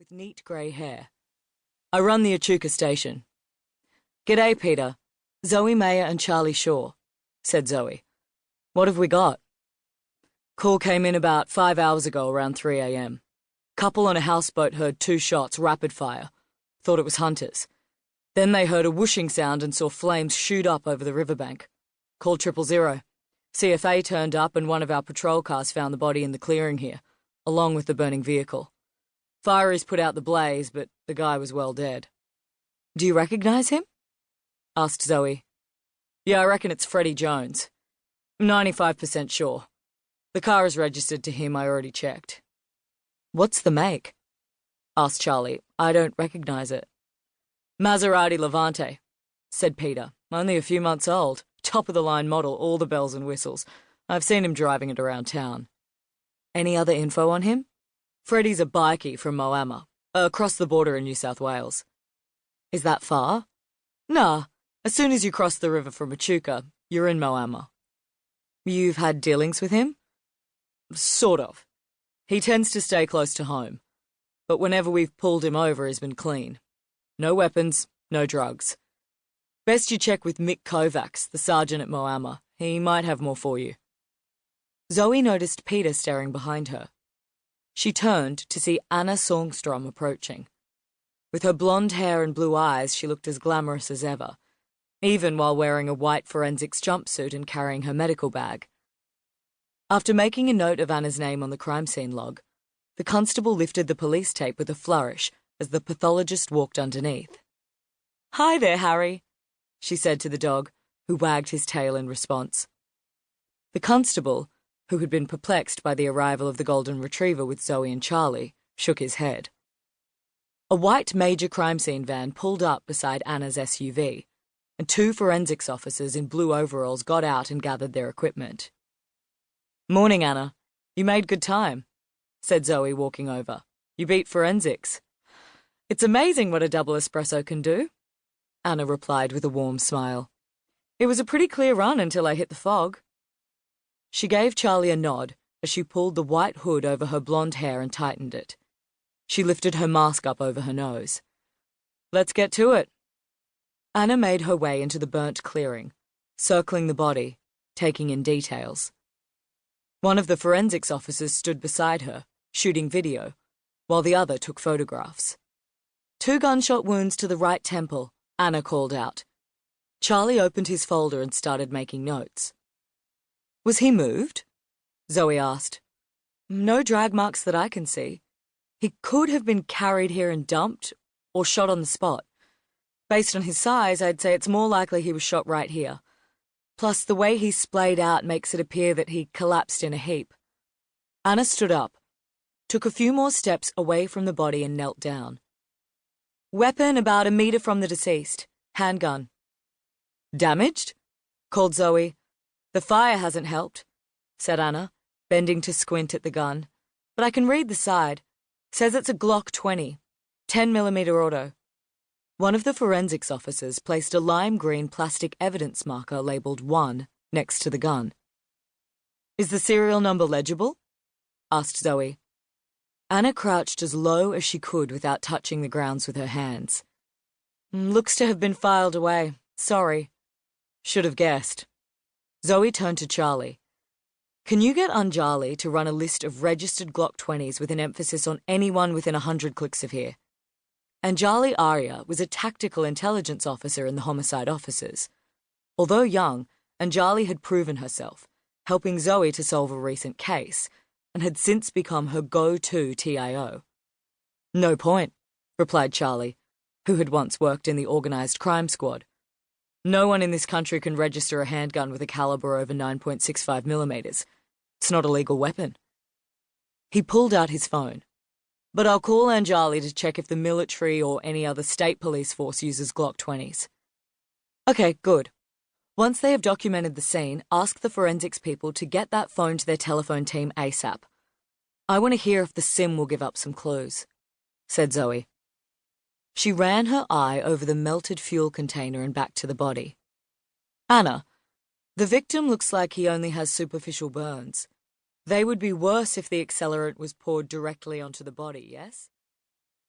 with neat grey hair. I run the Echuca station. G'day, Peter. Zoe Mayer and Charlie Shaw, said Zoe. What have we got? Call came in about 5 hours ago around 3 a.m. Couple on a houseboat heard 2 shots, rapid fire. Thought it was hunters. Then they heard a whooshing sound and saw flames shoot up over the riverbank. Called 000. CFA turned up and one of our patrol cars found the body in the clearing here, along with the burning vehicle. Fireys put out the blaze, but the guy was well dead. Do you recognize him? Asked Zoe. Yeah, I reckon it's Freddie Jones. 95% sure. The car is registered to him, I already checked. What's the make? Asked Charlie. I don't recognize it. Maserati Levante, said Peter. Only a few months old. Top-of-the-line model, all the bells and whistles. I've seen him driving it around town. Any other info on him? Freddie's a bikie from Moama, across the border in New South Wales. Is that far? Nah, as soon as you cross the river from Echuca, you're in Moama. You've had dealings with him? Sort of. He tends to stay close to home, but whenever we've pulled him over, he's been clean. No weapons, no drugs. Best you check with Mick Kovacs, the sergeant at Moama. He might have more for you. Zoe noticed Peter staring behind her. She turned to see Anna Songstrom approaching. With her blonde hair and blue eyes, she looked as glamorous as ever, even while wearing a white forensics jumpsuit and carrying her medical bag. After making a note of Anna's name on the crime scene log, the constable lifted the police tape with a flourish as the pathologist walked underneath. Hi there, Harry, she said to the dog, who wagged his tail in response. The constable, who had been perplexed by the arrival of the golden retriever with Zoe and Charlie, shook his head. A white major crime scene van pulled up beside Anna's SUV, and 2 forensics officers in blue overalls got out and gathered their equipment. Morning, Anna. You made good time, said Zoe, walking over. You beat forensics. It's amazing what a double espresso can do, Anna replied with a warm smile. It was a pretty clear run until I hit the fog. She gave Charlie a nod as she pulled the white hood over her blonde hair and tightened it. She lifted her mask up over her nose. Let's get to it. Anna made her way into the burnt clearing, circling the body, taking in details. One of the forensics officers stood beside her, shooting video, while the other took photographs. 2 gunshot wounds to the right temple, Anna called out. Charlie opened his folder and started making notes. Was he moved? Zoe asked. No drag marks that I can see. He could have been carried here and dumped, or shot on the spot. Based on his size, I'd say it's more likely he was shot right here. Plus, the way he's splayed out makes it appear that he collapsed in a heap. Anna stood up, took a few more steps away from the body and knelt down. Weapon about 1 meter from the deceased. Handgun. Damaged? Called Zoe. The fire hasn't helped, said Anna, bending to squint at the gun. But I can read the side. Says it's a Glock 20, 10mm auto. One of the forensics officers placed a lime green plastic evidence marker labelled 1 next to the gun. Is the serial number legible? Asked Zoe. Anna crouched as low as she could without touching the grounds with her hands. Looks to have been filed away. Sorry. Should have guessed. Zoe turned to Charlie. Can you get Anjali to run a list of registered Glock 20s with an emphasis on anyone within 100 clicks of here? Anjali Arya was a tactical intelligence officer in the homicide officers. Although young, Anjali had proven herself, helping Zoe to solve a recent case, and had since become her go-to TIO. No point, replied Charlie, who had once worked in the organised crime squad. No one in this country can register a handgun with a calibre over 9.65mm. It's not a legal weapon. He pulled out his phone. But I'll call Anjali to check if the military or any other state police force uses Glock 20s. Okay, good. Once they have documented the scene, ask the forensics people to get that phone to their telephone team ASAP. I want to hear if the SIM will give up some clues, said Zoe. She ran her eye over the melted fuel container and back to the body. Anna, the victim looks like he only has superficial burns. They would be worse if the accelerant was poured directly onto the body, yes?